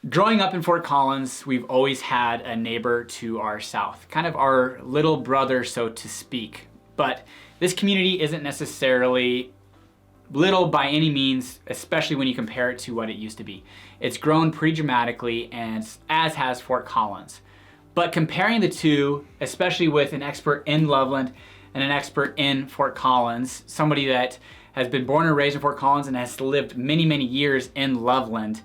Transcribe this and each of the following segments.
Growing up in Fort Collins, we've always had a neighbor to our south, kind of our little brother, so to speak. But this community isn't necessarily little by any means, especially when you compare it to what it used to be. It's grown pretty dramatically, and as has Fort Collins. But comparing the two, especially with an expert in Loveland and an expert in Fort Collins, somebody that has been born and raised in Fort Collins and has lived many, many years in Loveland,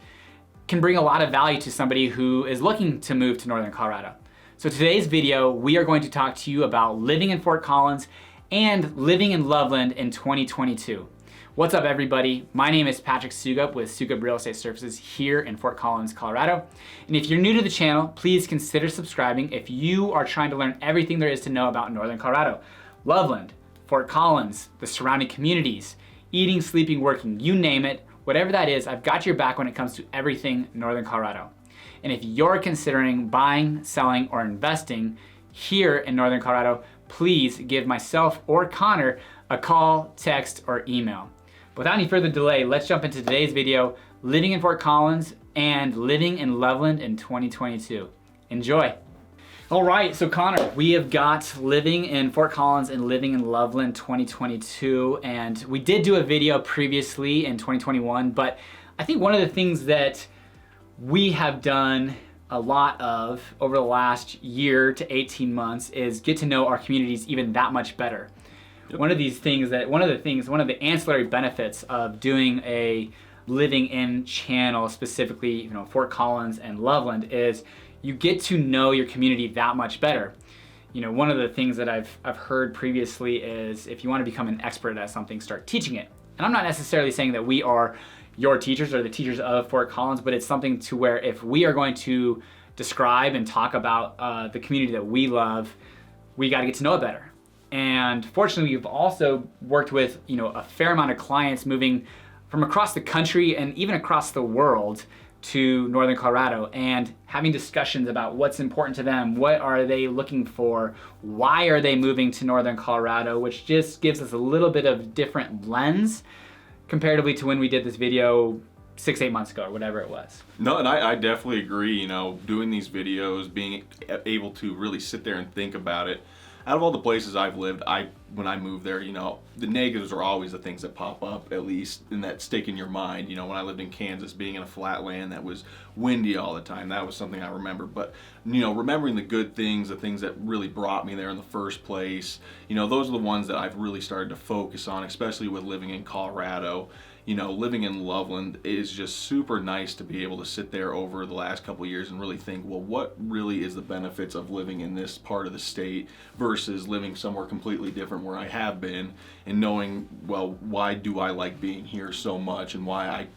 can bring a lot of value to somebody who is looking to move to Northern Colorado. So today's video, we are going to talk to you about living in Fort Collins and living in Loveland in 2022. What's up, everybody? My name is Patrick Soukup with Soukup Real Estate Services here in Fort Collins, Colorado. And if you're new to the channel, please consider subscribing if you are trying to learn everything there is to know about Northern Colorado. Loveland, Fort Collins, the surrounding communities, eating, sleeping, working, you name it. Whatever that is, I've got your back when it comes to everything Northern Colorado. And if you're considering buying, selling, or investing here in Northern Colorado, please give myself or Connor a call, text, or email. Without any further delay, let's jump into today's video, living in Fort Collins and living in Loveland in 2022. Enjoy. All right, so Connor, we have got living in Fort Collins and living in Loveland 2022, and we did do a video previously in 2021, but I think one of the things that we have done a lot of over the last year to 18 months is get to know our communities even that much better. Yep. One of the ancillary benefits of doing a living in channel, specifically, Fort Collins and Loveland, is you get to know your community that much better. One of the things that I've heard previously is if you want to become an expert at something, start teaching it. And I'm not necessarily saying that we are your teachers or the teachers of Fort Collins, but it's something to where if we are going to describe and talk about the community that we love, we got to get to know it better. And fortunately, we've also worked with a fair amount of clients moving from across the country and even across the world to Northern Colorado and having discussions about what's important to them, what are they looking for, why are they moving to Northern Colorado, which just gives us a little bit of different lens comparatively to when we did this video 6-8 months ago or whatever it was. No, and I definitely agree, doing these videos, being able to really sit there and think about it. Out of all the places I've lived, when I moved there, the negatives are always the things that pop up, at least, and that stick in your mind. When I lived in Kansas, being in a flat land that was windy all the time, that was something I remember. But, remembering the good things, the things that really brought me there in the first place, those are the ones that I've really started to focus on, especially with living in Colorado. Living in Loveland is just super nice to be able to sit there over the last couple of years and really think, well, what really is the benefits of living in this part of the state versus living somewhere completely different where I have been, and knowing, well, why do I like being here so much and why I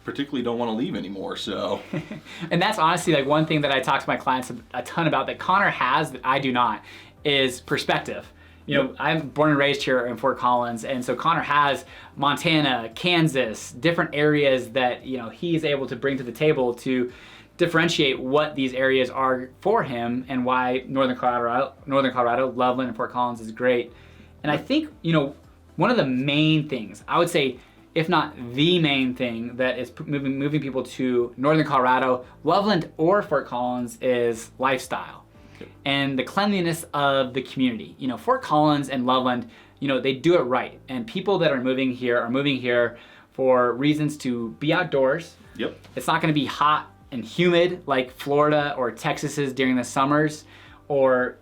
particularly don't want to leave anymore. So and that's honestly like one thing that I talk to my clients a ton about that Connor has that I do not, is perspective. I'm born and raised here in Fort Collins, and so Connor has Montana, Kansas, different areas that he's able to bring to the table to differentiate what these areas are for him and why Northern Colorado, Loveland, and Fort Collins is great. And I think one of the main things, I would say, if not the main thing that is moving people to Northern Colorado, Loveland, or Fort Collins is lifestyle. And the cleanliness of the community. Fort Collins and Loveland, they do it right. And people that are moving here for reasons to be outdoors. Yep. It's not going to be hot and humid like Florida or Texas is during the summers, or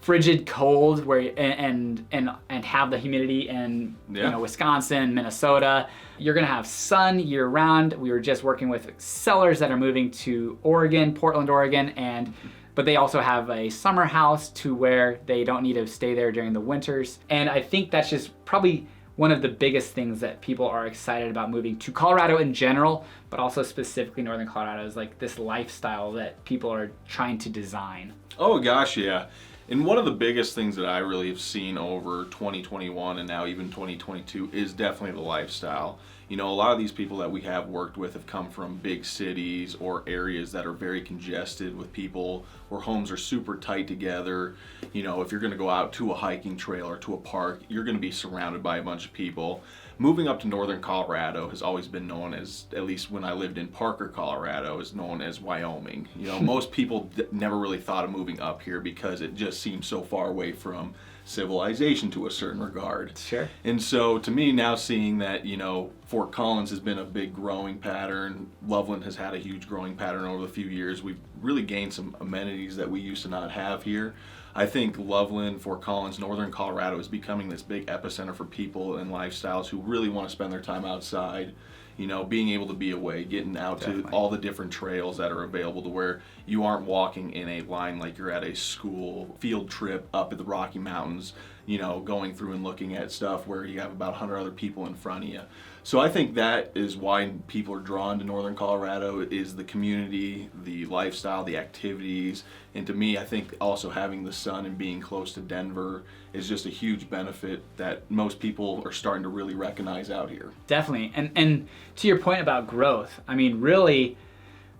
frigid cold and have the humidity in Wisconsin, Minnesota. You're gonna have sun year round. We were just working with sellers that are moving to Oregon, Portland, Oregon, but they also have a summer house to where they don't need to stay there during the winters. And I think that's just probably one of the biggest things that people are excited about moving to Colorado in general, but also specifically Northern Colorado, is like this lifestyle that people are trying to design. Oh gosh, yeah. And one of the biggest things that I really have seen over 2021 and now even 2022 is definitely the lifestyle. A lot of these people that we have worked with have come from big cities or areas that are very congested with people, where homes are super tight together. If you're going to go out to a hiking trail or to a park, you're going to be surrounded by a bunch of people. moving up to northern Colorado has always been known as, at least when I lived in Parker, Colorado, is known as Wyoming. You know, most people never really thought of moving up here because it just seems so far away from civilization to a certain regard. Sure. And so to me now, seeing that, you know, Fort Collins has been a big growing pattern, Loveland has had a huge growing pattern over the few years, we've really gained some amenities that we used to not have here. I think Loveland, Fort Collins, northern Colorado is becoming this big epicenter for people and lifestyles who really want to spend their time outside. You know, being able to be away, getting out to all the different trails that are available, to where you aren't walking in a line like you're at a school field trip up at the Rocky Mountains, you know, going through and looking at stuff where you have about 100 other people in front of you. So I think that is why people are drawn to northern Colorado, is the community, the lifestyle, the activities. And to me, I think also having the sun and being close to Denver is just a huge benefit that most people are starting to really recognize out here. Definitely. And to your point about growth, I mean, really,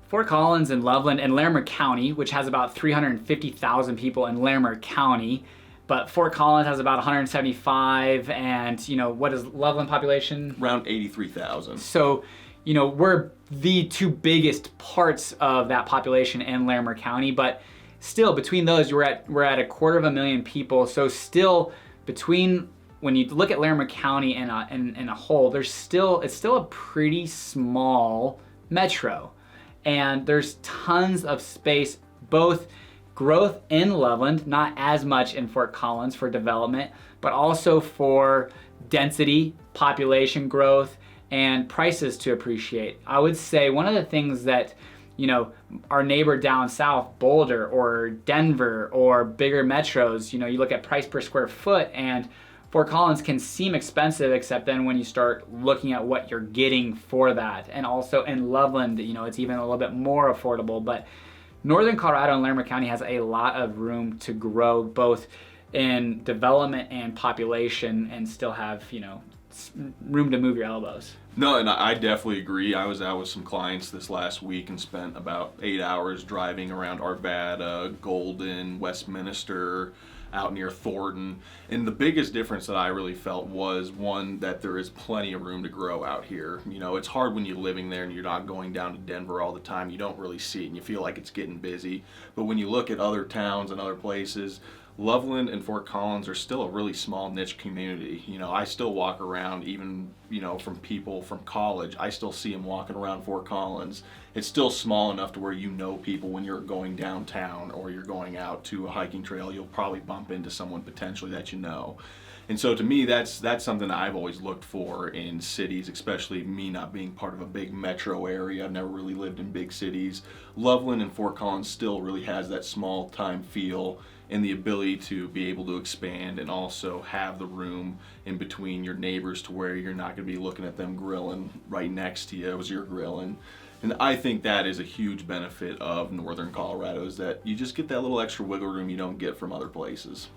Fort Collins and Loveland and Larimer County, which has about 350,000 people in Larimer County, but Fort Collins has about 175, and you know, what is Loveland population? Around 83,000. So, you know, we're the two biggest parts of that population in Larimer County, but still between those, we're at 250,000 people. So still between, when you look at Larimer County in a whole, it's still a pretty small metro, and there's tons of space, both growth in Loveland, not as much in Fort Collins for development, but also for density, population growth, and prices to appreciate. I would say one of the things that, you know, our neighbor down south, Boulder or Denver or bigger metros, you know, you look at price per square foot, and Fort Collins can seem expensive, except then when you start looking at what you're getting for that. And also in Loveland, you know, it's even a little bit more affordable. But northern Colorado and Larimer County has a lot of room to grow, both in development and population, and still have, you know, room to move your elbows. No, and I definitely agree. I was out with some clients this last week and spent about 8 hours driving around Arvada, Golden, Westminster, out near Thornton. And the biggest difference that I really felt was, one, that there is plenty of room to grow out here. You know, it's hard when you're living there and you're not going down to Denver all the time. You don't really see it and you feel like it's getting busy. But when you look at other towns and other places, Loveland and Fort Collins are still a really small niche community. You know, I still walk around, even, you know, from people from college, I still see them walking around Fort Collins. It's still small enough to where you know people when you're going downtown or you're going out to a hiking trail, you'll probably bump into someone potentially that you know. And so to me, that's something that I've always looked for in cities, especially me not being part of a big metro area. I've never really lived in big cities. Loveland and Fort Collins still really has that small time feel and the ability to be able to expand and also have the room in between your neighbors to where you're not going to be looking at them grilling right next to you as you're grilling. And I think that is a huge benefit of northern Colorado, is that you just get that little extra wiggle room you don't get from other places.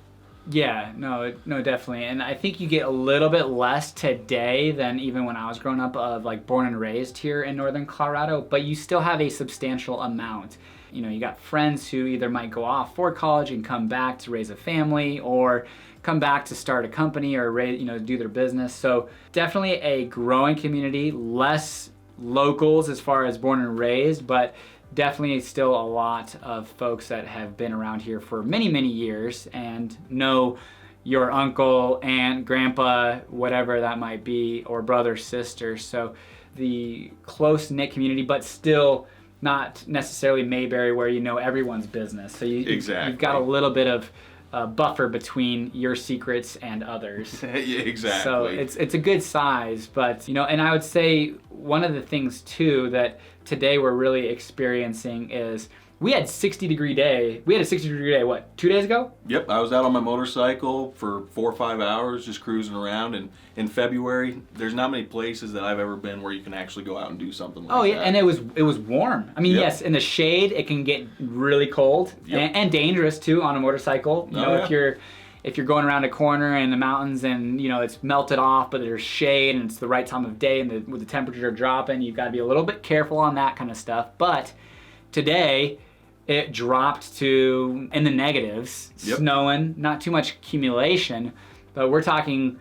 Yeah, no, definitely. And I think you get a little bit less today than even when I was growing up, of like born and raised here in northern Colorado, but you still have a substantial amount. You know, you got friends who either might go off for college and come back to raise a family, or come back to start a company or raise, you know, do their business. So definitely a growing community, less locals as far as born and raised, but definitely still a lot of folks that have been around here for many, many years and know your uncle, aunt, grandpa, whatever that might be, or brother, sister. So the close-knit community, but still not necessarily Mayberry where you know everyone's business. So you've got a little bit of buffer between your secrets and others. Yeah, exactly. So it's a good size, but you know, and I would say one of the things too that today we're really experiencing is we had a 60-degree day, what, 2 days ago? Yep, I was out on my motorcycle for 4 or 5 hours just cruising around, and in February, there's not many places that I've ever been where you can actually go out and do something like that. Oh yeah, and it was warm. I mean, yes, in the shade it can get really cold and dangerous too on a motorcycle. You know, if you're going around a corner in the mountains and you know it's melted off, but there's shade and it's the right time of day and with the temperature dropping, you've got to be a little bit careful on that kind of stuff. But today, it dropped to in the negatives, snowing, not too much accumulation, but we're talking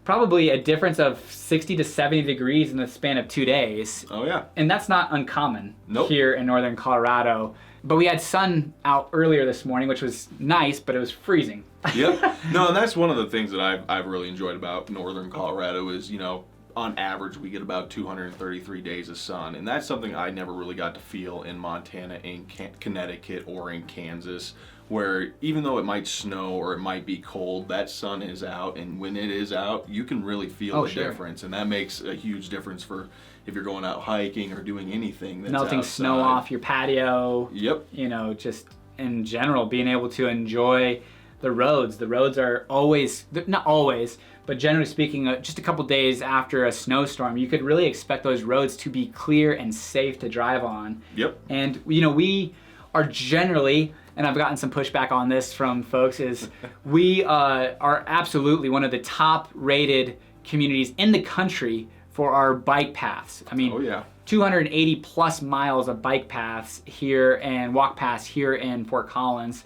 probably a difference of 60 to 70 degrees in the span of 2 days. Oh yeah. And that's not uncommon Nope. here in northern Colorado. But we had sun out earlier this morning, which was nice, but it was freezing. Yep. No, and that's one of the things that I've really enjoyed about northern Colorado is, you know, on average we get about 233 days of sun, and that's something I never really got to feel in Montana, in Connecticut, or in Kansas, where even though it might snow or it might be cold, that sun is out, and when it is out, you can really feel the difference, and that makes a huge difference for if you're going out hiking or doing anything that's melting outside. snow off your patio. Yep. You know, just in general, being able to enjoy the roads. The roads are always, not always, but generally speaking, just a couple days after a snowstorm, you could really expect those roads to be clear and safe to drive on. Yep. And, you know, we are generally, and I've gotten some pushback on this from folks, is we are absolutely one of the top rated communities in the country for our bike paths. I mean, Oh yeah. 280 plus miles of bike paths here and walk paths here in Fort Collins.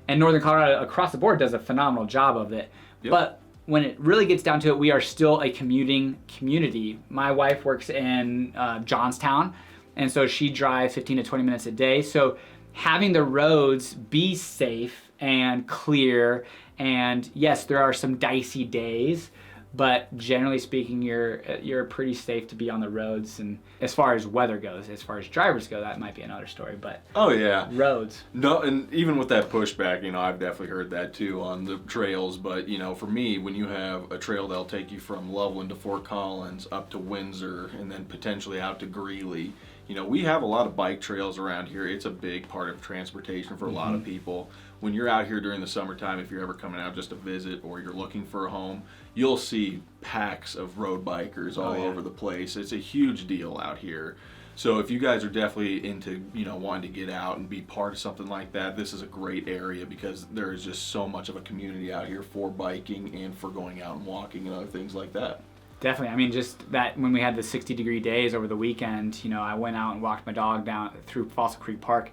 And Northern Colorado across the board does a phenomenal job of it. Yep. But when it really gets down to it, we are still a commuting community. My wife works in Johnstown, and so she drives 15 to 20 minutes a day. So having the roads be safe and clear, and yes, there are some dicey days, but generally speaking, you're pretty safe to be on the roads. And as far as weather goes, as far as drivers go, that might be another story. But Oh yeah. roads. No, and even with that pushback, you know, I've definitely heard that too on the trails. But, you know, for me, when you have a trail that'll take you from Loveland to Fort Collins up to Windsor and then potentially out to Greeley, you know, we have a lot of bike trails around here. It's a big part of transportation for a lot of people. When you're out here during the summertime, if you're ever coming out just to visit or you're looking for a home, you'll see packs of road bikers all over the place. It's a huge deal out here. So if you guys are definitely into, you know, wanting to get out and be part of something like that, this is a great area because there is just so much of a community out here for biking and for going out and walking and other things like that. Definitely. I mean, just that when we had the 60-degree days over the weekend, you know, I went out and walked my dog down through Fossil Creek Park.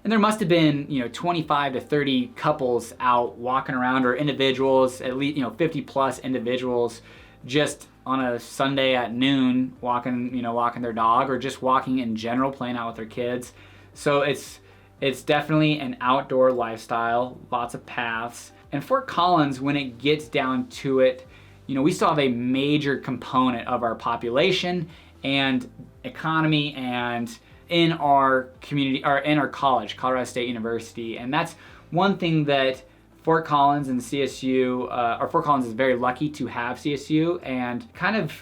And there must have been, you know, 25 to 30 couples out walking around, or individuals, at least, you know, 50 plus individuals just on a Sunday at noon walking their dog, or just walking in general, playing out with their kids. So it's definitely an outdoor lifestyle, lots of paths. And Fort Collins, when it gets down to it, you know, we still have a major component of our population and economy and in our community, or in our college, Colorado State University. And that's one thing that Fort Collins and CSU, or Fort Collins is very lucky to have CSU, and kind of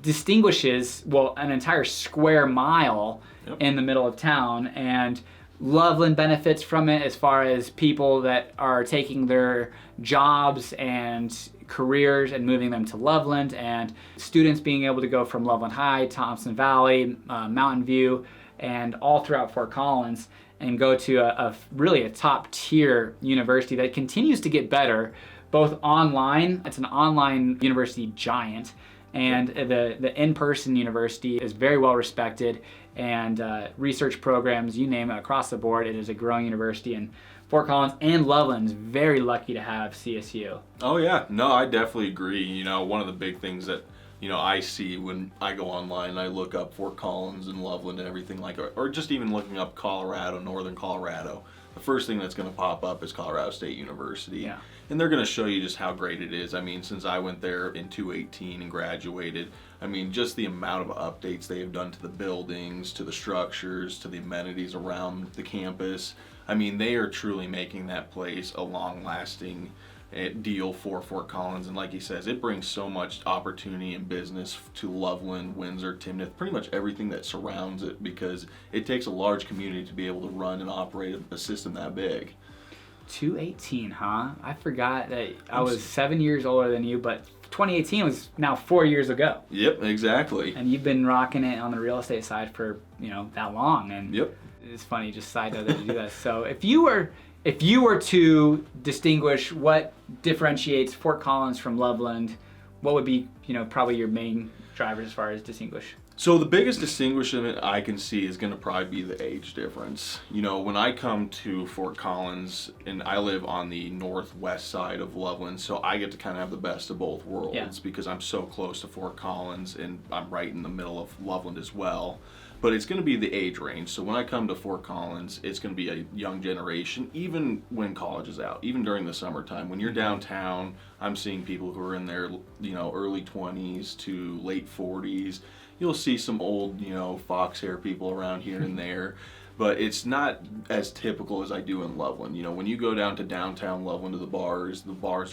distinguishes, well, an entire square mile in the middle of town. And Loveland benefits from it as far as people that are taking their jobs and careers and moving them to Loveland, and students being able to go from Loveland High, Thompson Valley, Mountain View, and all throughout Fort Collins, and go to a really a top tier university that continues to get better, both online. It's an online university giant, and the in-person university is very well respected, and research programs, you name it, across the board. It is a growing university, and Fort Collins and Loveland is very lucky to have CSU. Oh yeah, no, I definitely agree. You know, one of the big things that, you know, I see when I go online and I look up Fort Collins and Loveland and everything like, or just even looking up Colorado, northern Colorado, the first thing that's going to pop up is Colorado State University. Yeah. And they're going to show you just how great it is. I mean, since I went there in 2018 and graduated, I mean, just the amount of updates they have done to the buildings, to the structures, to the amenities around the campus. I mean, they are truly making that place a long-lasting deal for Fort Collins. And like he says, it brings so much opportunity and business to Loveland, Windsor, Timnath, pretty much everything that surrounds it, because it takes a large community to be able to run and operate a system that big. 2018, huh? I forgot that I was 7 years older than you, but 2018 was now 4 years ago. Yep, exactly. And you've been rocking it on the real estate side for, you know, that long. And Yep. it's funny, just side note that you do that. So if you were to distinguish what differentiates Fort Collins from Loveland, what would be, you know, probably your main drivers as far as distinguish? So the biggest distinguishment I can see is going to probably be the age difference. You know, when I come to Fort Collins, and I live on the northwest side of Loveland, so I get to kind of have the best of both worlds because I'm so close to Fort Collins and I'm right in the middle of Loveland as well. But it's going to be the age range. So when I come to Fort Collins, it's going to be a young generation, even when college is out, even during the summertime. When you're downtown, I'm seeing people who are in their, you know, early 20s to late 40s. You'll see some old, you know, fox hair people around here and there, but it's not as typical as I do in Loveland. You know, when you go down to downtown Loveland to the bars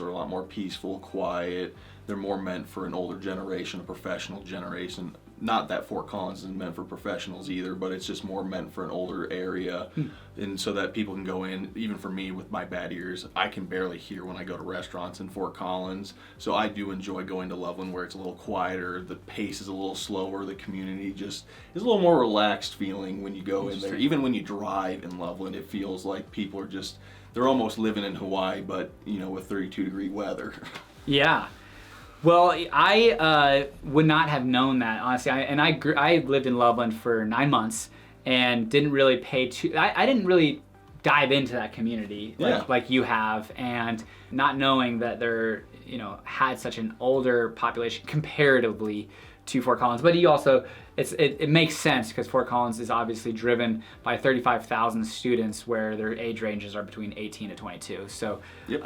are a lot more peaceful, quiet. They're more meant for an older generation, a professional generation. Not that Fort Collins isn't meant for professionals either, but it's just more meant for an older area. And so that people can go in. Even for me with my bad ears, I can barely hear when I go to restaurants in Fort Collins. So I do enjoy going to Loveland where it's a little quieter, the pace is a little slower, the community just is a little more relaxed feeling when you go in there. Even when you drive in Loveland, it feels like people are just, they're almost living in Hawaii, but, you know, with 32-degree weather. Yeah. Well, I would not have known that, honestly. I lived in Loveland for 9 months and didn't really I didn't really dive into that community like you have, and not knowing that there, you know, had such an older population comparatively to Fort Collins. But you also, it makes sense because Fort Collins is obviously driven by 35,000 students where their age ranges are between 18 to 22. So, and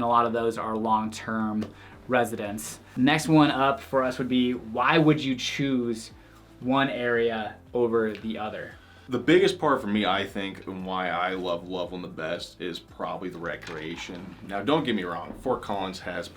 a lot of those are long-term residents. Next one up for us would be, why would you choose one area over the other? The biggest part for me, I think, and why I love Loveland the best is probably the recreation. Now, don't get me wrong, Fort Collins has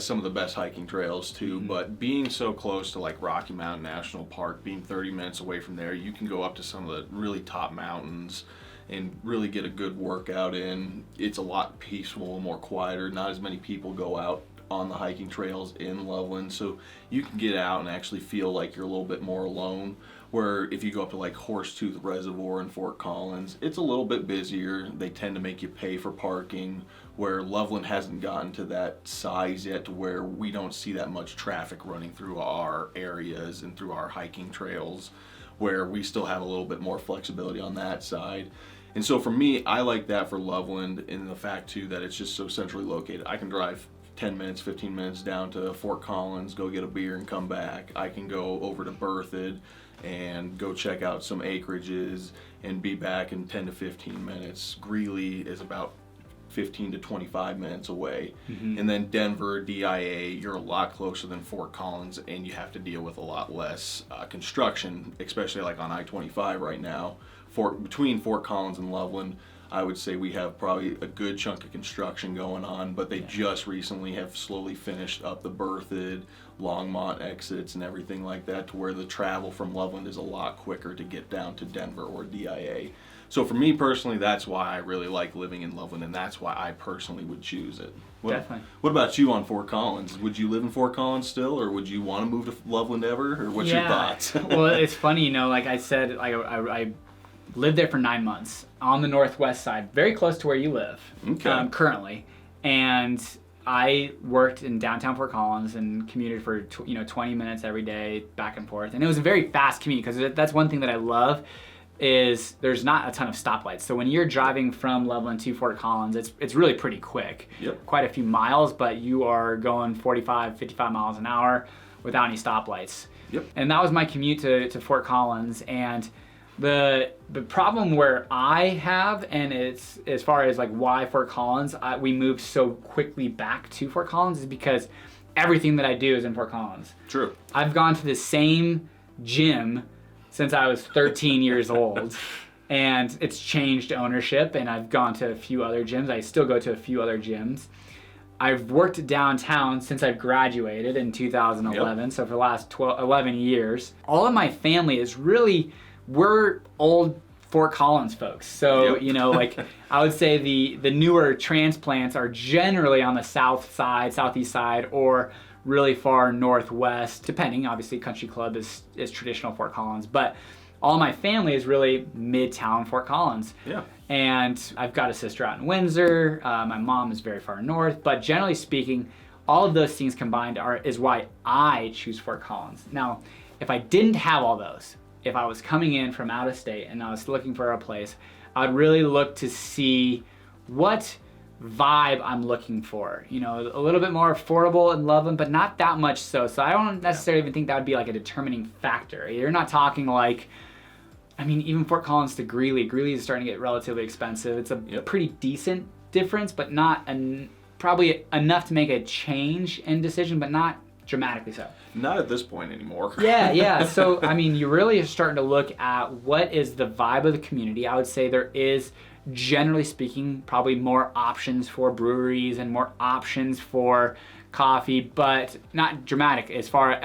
some of the best hiking trails too, but being so close to like Rocky Mountain National Park, being 30 minutes away from there, you can go up to some of the really top mountains and really get a good workout in. It's a lot peaceful, more quieter, not as many people go out on the hiking trails in Loveland, so you can get out and actually feel like you're a little bit more alone. Where if you go up to like Horsetooth Reservoir in Fort Collins, it's a little bit busier. They tend to make you pay for parking, where Loveland hasn't gotten to that size yet to where we don't see that much traffic running through our areas and through our hiking trails, where we still have a little bit more flexibility on that side. And so for me, I like that for Loveland, in the fact too that it's just so centrally located. I can drive 10 minutes, 15 minutes down to Fort Collins, go get a beer and come back. I can go over to Berthoud and go check out some acreages and be back in 10 to 15 minutes. Greeley is about 15 to 25 minutes away. And then Denver, DIA, you're a lot closer than Fort Collins, and you have to deal with a lot less construction, especially like on I-25 right now. Between Fort Collins and Loveland, I would say we have probably a good chunk of construction going on, but they just recently have slowly finished up the Berthoud, Longmont exits and everything like that, to where the travel from Loveland is a lot quicker to get down to Denver or DIA. So for me personally, that's why I really like living in Loveland, and that's why I personally would choose it. Definitely. What about you on Fort Collins? Would you live in Fort Collins still, or would you want to move to Loveland ever, or what's your thoughts? Well, it's funny, you know, like I said, I lived there for 9 months on the northwest side, very close to where you live currently. And I worked in downtown Fort Collins and commuted for 20 minutes every day back and forth. And it was a very fast commute, because that's one thing that I love is there's not a ton of stoplights. So when you're driving from Loveland to Fort Collins, it's really pretty quick. Quite a few miles, but you are going 45, 55 miles an hour without any stoplights. And that was my commute to Fort Collins. And the problem where I have, and it's as far as like why Fort Collins, we moved so quickly back to Fort Collins, is because everything that I do is in Fort Collins. True. I've gone to the same gym since I was 13 years old, and it's changed ownership, and I've gone to a few other gyms. I still go to a few other gyms. I've worked downtown since I've graduated in 2011, so for the last 11 years. All of my family is really, we're old Fort Collins folks. So, you know, like I would say the newer transplants are generally on the south side, southeast side, or really far northwest, depending. Obviously, Country Club is traditional Fort Collins, but all my family is really midtown Fort Collins. And I've got a sister out in Windsor. My mom is very far north, but generally speaking, all of those things combined is why I choose Fort Collins. Now, if I didn't have all those, if I was coming in from out of state and I was looking for a place, I'd really look to see what vibe I'm looking for. You know, a little bit more affordable in Loveland, but not that much so. So I don't necessarily even think that would be like a determining factor. You're not talking like, I mean, even Fort Collins to Greeley. Greeley is starting to get relatively expensive. It's a pretty decent difference, but not probably enough to make a change in decision, but not dramatically so. Not at this point anymore. Yeah. So, I mean, you really are starting to look at what is the vibe of the community. I would say there is, generally speaking, probably more options for breweries and more options for coffee, but not dramatic as far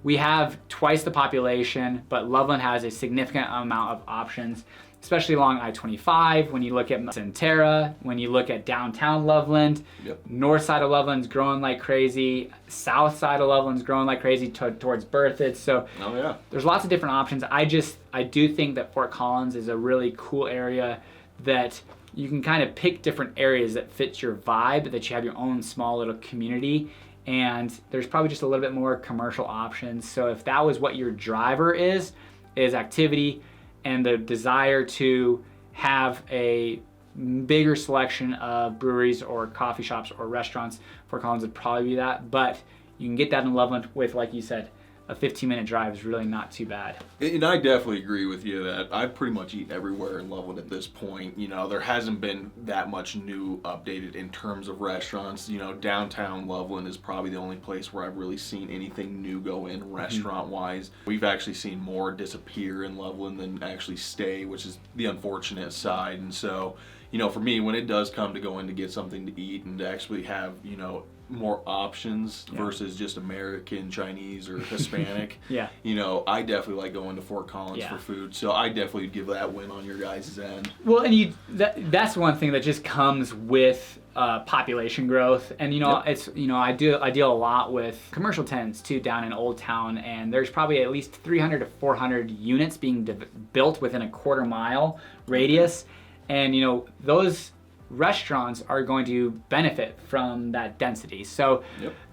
we have twice the population, but Loveland has a significant amount of options, especially along I-25. When you look at Centera, when you look at downtown Loveland, north side of Loveland's growing like crazy, south side of Loveland's growing like crazy towards Berthoud. So there's lots of different options. I do think that Fort Collins is a really cool area that you can kind of pick different areas that fit your vibe, that you have your own small little community, and there's probably just a little bit more commercial options. So if that was what your driver is activity and the desire to have a bigger selection of breweries or coffee shops or restaurants, Fort Collins would probably be that. But you can get that in Loveland with, like you said, a 15-minute drive is really not too bad. And I definitely agree with you that I pretty much eat everywhere in Loveland at this point. You know, there hasn't been that much new updated in terms of restaurants. You know, downtown Loveland is probably the only place where I've really seen anything new go in restaurant-wise. We've actually seen more disappear in Loveland than actually stay, which is the unfortunate side. And so, you know, for me, when it does come to go in to get something to eat and to actually have, you know, more options versus just American, Chinese, or Hispanic. You know, I definitely like going to Fort Collins for food, so I definitely give that win on your guys' end. Well, and that's one thing that just comes with population growth, and you know, it's, you know, I deal a lot with commercial tenants too down in Old Town, and there's probably at least 300 to 400 units being built within a quarter-mile radius, and you know, those restaurants are going to benefit from that density. So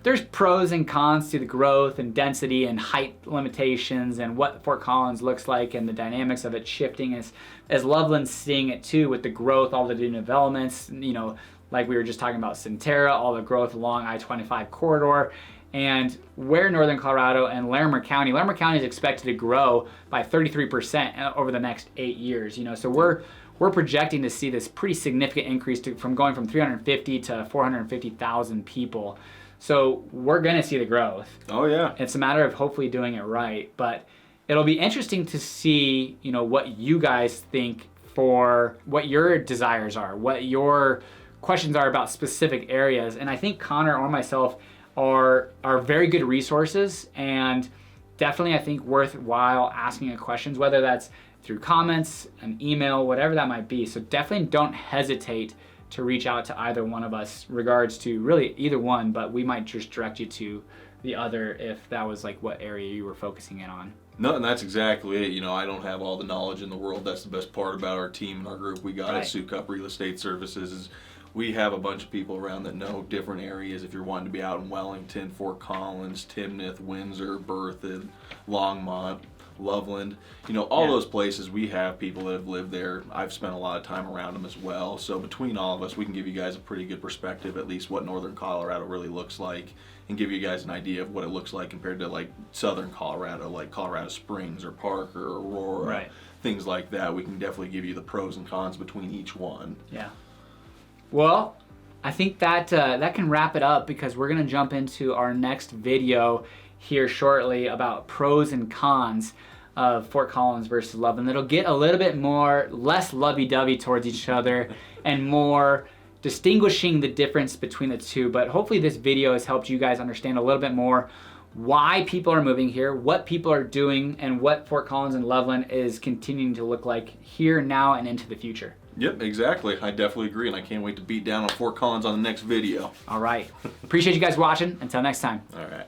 there's pros and cons to the growth and density and height limitations and what Fort Collins looks like and the dynamics of it shifting as Loveland's seeing it too with the growth, all the new developments, you know, like we were just talking about Centera, all the growth along I-25 corridor, and where Northern Colorado and Larimer County is expected to grow by 33% over the next 8 years. You know, so we're projecting to see this pretty significant increase from going from 350 to 450,000 people. So we're gonna see the growth. Oh yeah. It's a matter of hopefully doing it right, but it'll be interesting to see, you know, what you guys think for what your desires are, what your questions are about specific areas. And I think Connor or myself are very good resources, and definitely I think worthwhile asking questions, whether that's through comments, an email, whatever that might be. So definitely don't hesitate to reach out to either one of us regards to really either one, but we might just direct you to the other if that was like what area you were focusing in on. No, and that's exactly it. You know, I don't have all the knowledge in the world. That's the best part about our team and our group we got at Soukup Real Estate Services is we have a bunch of people around that know different areas. If you're wanting to be out in Wellington, Fort Collins, Timnath, Windsor, Berthoud, Longmont, Loveland, you know, all those places, we have people that have lived there. I've spent a lot of time around them as well. So between all of us, we can give you guys a pretty good perspective, at least what Northern Colorado really looks like, and give you guys an idea of what it looks like compared to like Southern Colorado, like Colorado Springs or Parker or Aurora, things like that. We can definitely give you the pros and cons between each one. Yeah. Well, I think that that can wrap it up because we're gonna jump into our next video here shortly about pros and cons of Fort Collins versus Loveland. It'll get a little bit less lovey-dovey towards each other and more distinguishing the difference between the two. But hopefully this video has helped you guys understand a little bit more why people are moving here, what people are doing, and what Fort Collins and Loveland is continuing to look like here, now, and into the future. Yep, exactly. I definitely agree, and I can't wait to beat down on Fort Collins on the next video. All right. Appreciate you guys watching. Until next time. All right.